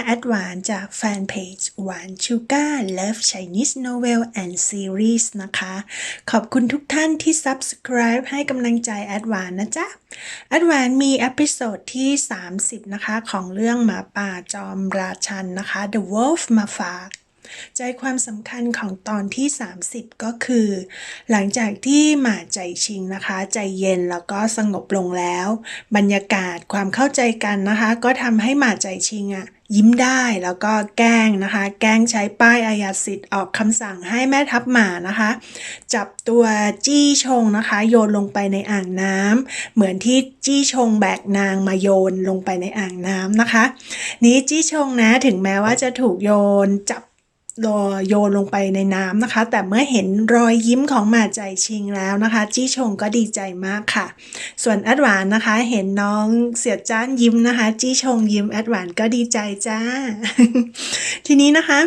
แอดหวานจากแฟนเพจหวานชูการ์ Love Chinese Novel and Series นะคะขอบคุณทุกท่านที่ Subscribe ให้กำลังใจแอดหวานนะจ๊ะแอดหวานมีเอพิโซดที่30นะคะของเรื่องหมาป่าจอมราชันนะคะ The Wolf มาฝากใจความสำคัญของตอนที่30ก็คือหลังจากที่หมาใจชิงนะคะใจเย็นแล้วก็สงบลงแล้วบรรยากาศความเข้าใจกันนะคะก็ทำให้หมาใจชิงยิ้มได้แล้วก็แกล้งนะคะแกล้งใช้ป้ายอาญาสิทธิ์ออกคำสั่งให้แม่ทัพหมานะคะจับตัวจี้ชงนะคะโยนลงไปในอ่างน้ำเหมือนที่จี้ชงแบกนางมาโยนลงไปในอ่างน้ำนะคะนี้จี้ชงนะถึงแม้ว่าจะถูกโยนลงไปในน้ำนะคะแต่เมื่อเห็นรอยยิ้มของหมาใจชิงแล้วนะคะจี้ชงก็ดีใจมากค่ะส่วนแอดหวานนะคะเห็นน้องเสียจ้านยิ้มนะคะจี้ชงยิ้มแอดหวานก็ดีใจจ้า ทีนี้นะคะ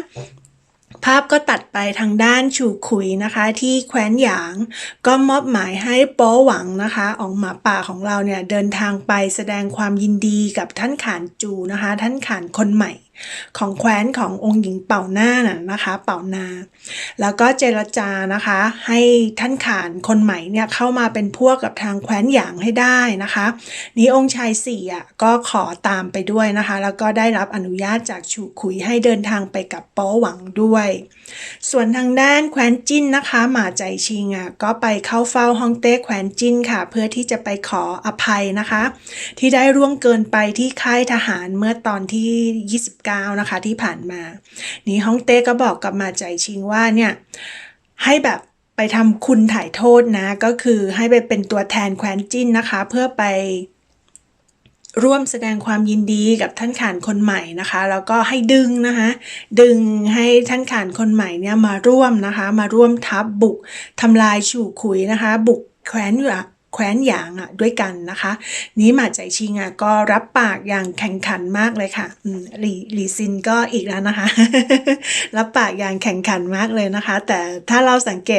ภาพก็ตัดไปทางด้านฉูขุยนะคะที่แคว้นหยางก็มอบหมายให้โป้หวังนะคะออกหมาป่าของเราเนี่ยเดินทางไปแสดงความยินดีกับท่านข่านจูนะคะท่านข่านคนใหม่ของแคว้นขององค์หญิงเป่าหน้านะคะเป่านาแล้วก็เจรจานะคะให้ท่านข่านคนใหม่เนี่ยเข้ามาเป็นพวกกับทางแคว้นหยางให้ได้นะคะนี้องค์ชายสี่ก็ขอตามไปด้วยนะคะแล้วก็ได้รับอนุญาตจากฉูขุยให้เดินทางไปกับโป้หวังด้วยส่วนทางด้านแคว้นจิ้นนะคะหมาใจชิงก็ไปเข้าเฝ้าฮ่องเต้แคว้นจิ้นค่ะเพื่อที่จะไปขออภัยนะคะที่ได้ร่วงเกินไปที่ค่ายทหารเมื่อตอนที่29นะคะที่ผ่านมานี่ฮ่องเต้ก็บอกกับหมาใจชิงว่าเนี่ยให้แบบไปทำคุณถ่ายโทษนะก็คือให้ไปเป็นตัวแทนแคว้นจิ้นนะคะเพื่อไปร่วมแสดงความยินดีกับท่านข่านคนใหม่นะคะแล้วก็ให้ดึงให้ท่านข่านคนใหม่เนี่ยมาร่วมทัพบุกทำลายฉู่ขุยนะคะบุกแคว้นหยางด้วยกันนะคะนี้หมาใจชิงก็รับปากอย่างแข่งขันมากเลยค่ะหลี่ซินก็อีกแล้วนะคะ รับปากอย่างแข่งขันมากเลยนะคะแต่ถ้าเราจะสังเ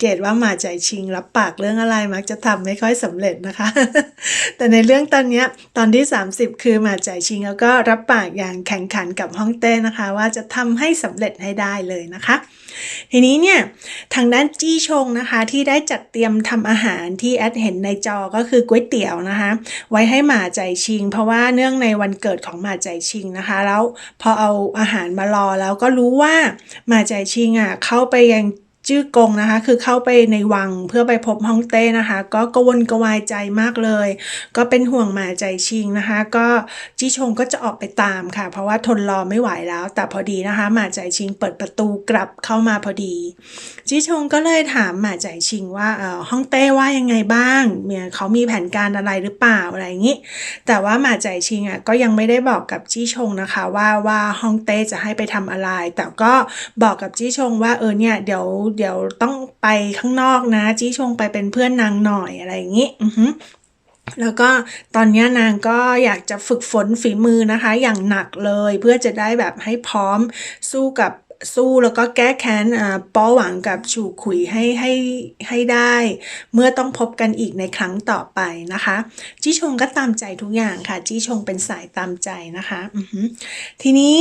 กตว่าหมาใจชิงรับปากเรื่องอะไรมักจะทำไม่ค่อยสำเร็จนะคะ แต่ในเรื่องตอนที่30คือหมาใจชิงแล้วก็รับปากอย่างแข่งขันกับฮ่องเต้นะคะว่าจะทำให้สำเร็จให้ได้เลยนะคะทีนี้เนี่ยทางด้านจี้ชงนะคะที่ได้จัดเตรียมทำอาหารที่แอดเห็นในจอก็คือก๋วยเตี๋ยวนะคะไว้ให้หมาใจชิงเพราะว่าเนื่องในวันเกิดของหมาใจชิงนะคะแล้วพอเอาอาหารมารอแล้วก็รู้ว่าหมาใจชิงเข้าไปยังจื้อกงนะคะคือเข้าไปในวังเพื่อไปพบฮ่องเต้นะคะก็กระวนกระวายใจมากเลยก็เป็นห่วงหมาใจชิงนะคะก็จี้ชงก็จะออกไปตามค่ะเพราะว่าทนรอไม่ไหวแล้วแต่พอดีนะคะหมาใจชิงเปิดประตูกลับเข้ามาพอดีจี้ชงก็เลยถามหมาใจชิงว่าฮ่องเต้ว่ายังไงบ้างเนี่ยเขามีแผนการอะไรหรือเปล่าอะไรอย่างนี้แต่ว่าหมาใจชิงก็ยังไม่ได้บอกกับจี้ชงนะคะว่าฮ่องเต้จะให้ไปทำอะไรแต่ก็บอกกับจี้ชงว่าเนี่ยเดี๋ยวต้องไปข้างนอกนะจี้ชงไปเป็นเพื่อนนางหน่อยอะไรอย่างนี้แล้วก็ตอนนี้นางก็อยากจะฝึกฝนฝีมือนะคะอย่างหนักเลยเพื่อจะได้แบบให้พร้อมสู้แล้วก็แก้แค้นป้อหวังกับฉู่ขุยให้ได้เมื่อต้องพบกันอีกในครั้งต่อไปนะคะจี้ชงก็ตามใจทุกอย่างค่ะจี้ชงเป็นสายตามใจนะคะทีนี้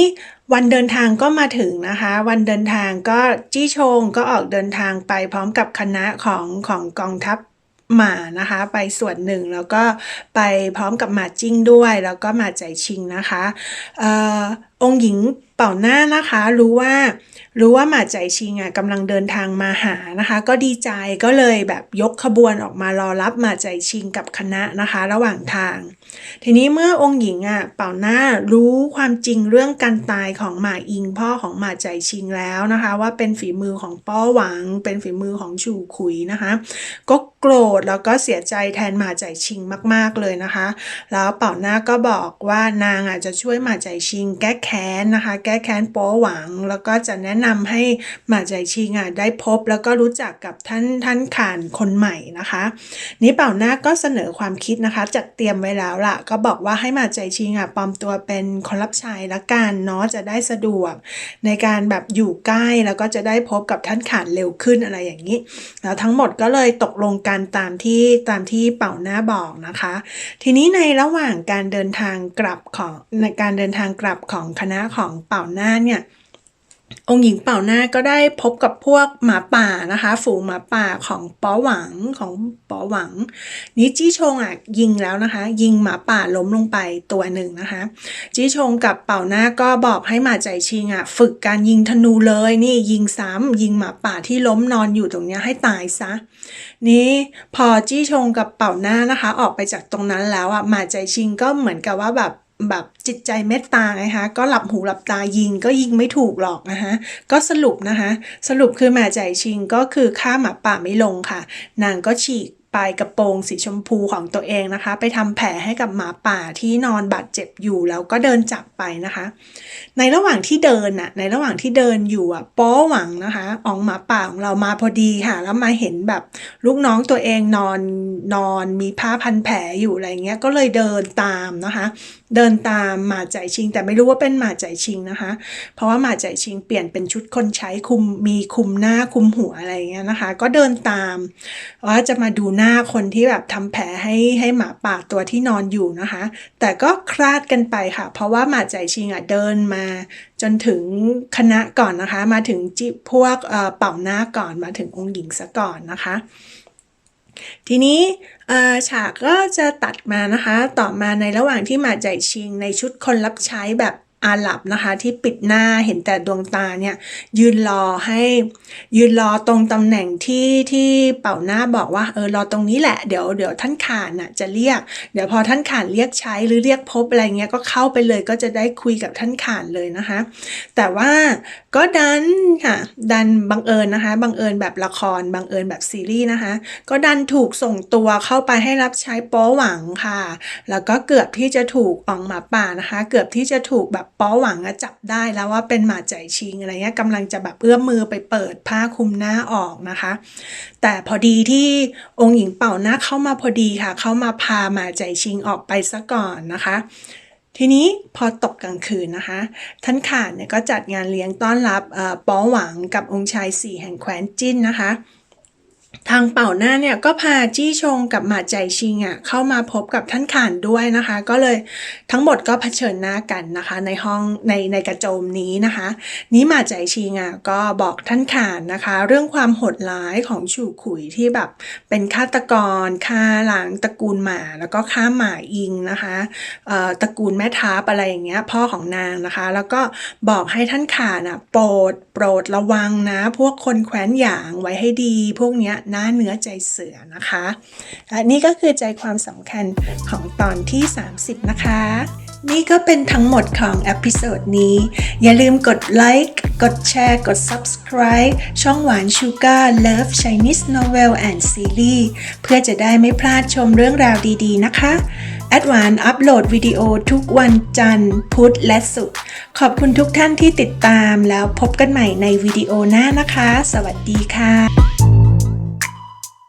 วันเดินทางก็มาถึงนะคะวันเดินทางก็จี้ชงก็ออกเดินทางไปพร้อมกับคณะของกองทัพหมานะคะไปส่วนหนึ่งแล้วก็ไปพร้อมกับหมาจิ้งด้วยแล้วก็หมาใจชิงนะคะองค์หญิงเป่าหน้านะคะรู้ว่าหมาใจชิงกำลังเดินทางมาหานะคะก็ดีใจก็เลยแบบยกขบวนออกมารอรับหมาใจชิงกับคณะนะคะระหว่างทางทีนี้เมื่อองค์หญิงเป่าหน้ารู้ความจริงเรื่องการตายของหมาอิงพ่อของหมาใจชิงแล้วนะคะว่าเป็นฝีมือของป้อหวังเป็นฝีมือของฉู่ขุยนะคะก็โกรธแล้วก็เสียใจแทนหมาใจชิงมากๆเลยนะคะแล้วเป่าหน้าก็บอกว่านางจะช่วยหมาใจชิงแก้แค้นนะคะแก้แค้นป้อหวังแล้วก็จะแนะนำให้หมาใจชิงได้พบแล้วก็รู้จักกับท่านข่านคนใหม่นะคะนี้เป่าหน้าก็เสนอความคิดนะคะจัดเตรียมไว้แล้ว ล่ะก็บอกว่าให้มาใจชิงปลอมตัวเป็นคนรับใช้ละกันเนาะจะได้สะดวกในการแบบอยู่ใกล้แล้วก็จะได้พบกับท่านข่านเร็วขึ้นอะไรอย่างนี้แล้วทั้งหมดก็เลยตกลงกันตามที่เป่าหน้าบอกนะคะทีนี้ในระหว่างการเดินทางกลับของคณะของเป่าหน้าเนี่ยองค์หญิงเป่าหน้าก็ได้พบกับพวกหมาป่านะคะฝูงหมาป่าของป๋อหวังนี่จี้ชงยิงแล้วนะคะยิงหมาป่าล้มลงไปตัวหนึ่งนะคะจี้ชงกับเป่าหน้าก็บอกให้หมาใจชิงฝึกการยิงธนูเลยนี่ยิงซ้ำยิงหมาป่าที่ล้มนอนอยู่ตรงนี้ให้ตายซะนี่พอจี้ชงกับเป่าหน้านะคะออกไปจากตรงนั้นแล้วหมาใจชิงก็เหมือนกับว่าแบบจิตใจเมตตาไงคะก็หลับหูหลับตายิงก็ยิงไม่ถูกหรอกนะคะก็สรุปคือหมาใจชิงก็คือฆ่าหมาป่าไม่ลงค่ะนางก็ฉีกปลายกระโปรงสีชมพูของตัวเองนะคะไปทำแผลให้กับหมาป่าที่นอนบาดเจ็บอยู่แล้วก็เดินจากไปนะคะในระหว่างที่เดินอยู่ป้อหวังนะคะอองหมาป่าของเรามาพอดีค่ะแล้วมาเห็นแบบลูกน้องตัวเองนอนมีผ้าพันแผลอยู่อะไรเงี้ยก็เลยเดินตามนะคะเดินตามหมาใจชิงแต่ไม่รู้ว่าเป็นหมาใจชิงนะคะเพราะว่าหมาใจชิงเปลี่ยนเป็นชุดคนใช้มีคุมหน้าคุมหัวอะไรเงี้ยนะคะก็เดินตามว่าจะมาดูหน้าคนที่แบบทำแผลให้หมาป่าตัวที่นอนอยู่นะคะแต่ก็คลาดกันไปค่ะเพราะว่าหมาใจชิงเดินมาจนถึงคณะก่อนนะคะมาถึงพวกเป่าหน้าก่อนมาถึงองค์หญิงซะก่อนนะคะทีนี้ฉากก็จะตัดมานะคะต่อมาในระหว่างที่หมาใจชิงในชุดคนรับใช้แบบอาหรับนะคะที่ปิดหน้าเห็นแต่ดวงตาเนี่ยยืนรอตรงตำแหน่งที่เป่าหน้าบอกว่ารอตรงนี้แหละเดี๋ยวท่านข่านจะเรียกเดี๋ยวพอท่านข่านเรียกใช้หรือเรียกพบอะไรเงี้ยก็เข้าไปเลยก็จะได้คุยกับท่านข่านเลยนะคะแต่ว่าก็ดันบังเอิญนะคะบังเอิญแบบละครบังเอิญแบบซีรีส์นะคะก็ดันถูกส่งตัวเข้าไปให้รับใช้ป้อหวังค่ะแล้วก็เกือบที่จะถูกอองหมาป่านะคะเกือบที่จะถูกแบบป้อหวังจับได้แล้วว่าเป็นหมาใจชิงอะไรเงี้ยกำลังจะแบบเอื้อมมือไปเปิดผ้าคลุมหน้าออกนะคะแต่พอดีที่องค์หญิงเป่าหน้าเข้ามาพอดีค่ะเข้ามาพาหมาใจชิงออกไปซะก่อนนะคะทีนี้พอตกกลางคืนนะคะท่านข่านเนี่ยก็จัดงานเลี้ยงต้อนรับป้อหวังกับองค์ชาย4แห่งแคว้นจิ้นนะคะทางเป่าหน้าเนี่ยก็พาจี้ชงกับหมาใจชิงเข้ามาพบกับท่านข่านด้วยนะคะก็เลยทั้งหมดก็เผชิญหน้ากันนะคะในห้องในกระโจมนี้นะคะนี้หมาใจชิงก็บอกท่านข่านนะคะเรื่องความโหดร้ายของฉู่ขุยที่แบบเป็นฆาตกรฆ่าล้างตระกูลหมาแล้วก็ฆ่าหมาอิงนะคะตระกูลแม่ทัพอะไรอย่างเงี้ยพ่อของนางนะคะแล้วก็บอกให้ท่านข่านโปรดระวังนะพวกคนแคว้นหยางไว้ให้ดีพวกเนี้ยหน้าเนื้อใจเสือนะคะและนี่ก็คือใจความสำคัญของตอนที่30นะคะนี่ก็เป็นทั้งหมดของเอพิโซดนี้อย่าลืมกดไลค์กดแชร์กด Subscribe ช่องหวานชูการ์ Love Chinese Novel and Series เพื่อจะได้ไม่พลาดชมเรื่องราวดีๆนะคะแอดวานอัปโหลดวิดีโอทุกวันจันทร์พุธและศุกร์ขอบคุณทุกท่านที่ติดตามแล้วพบกันใหม่ในวิดีโอหน้านะคะสวัสดีค่ะ